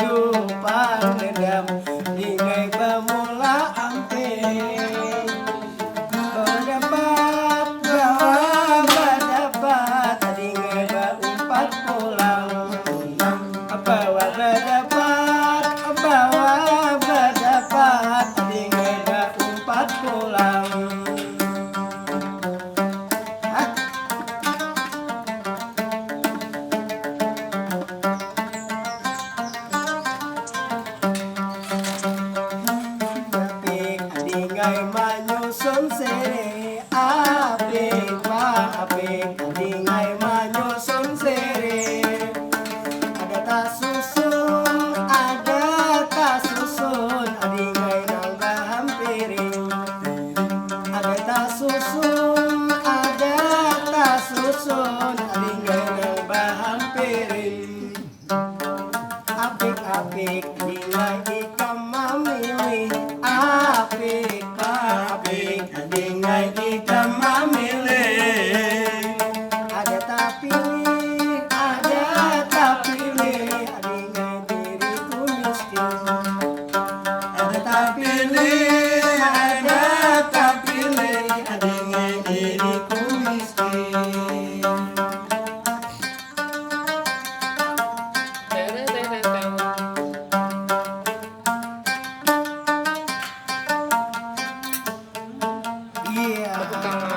tiupan dendam hingga bermula amping berdebat bahwa berdebat hingga berumpat pulang bahwa berdebat hingga berumpat pulang. Dingai manyusun sere apik dingai manyusun sere ada tak susun dingai nambah hampiring ada tak susun dingai nambah hampiring apik dingai ikam mamili apik dingai ikam mamili ada tak pilih dingai diriku miskin ada tak pilih dingai diriku miskin. Iya.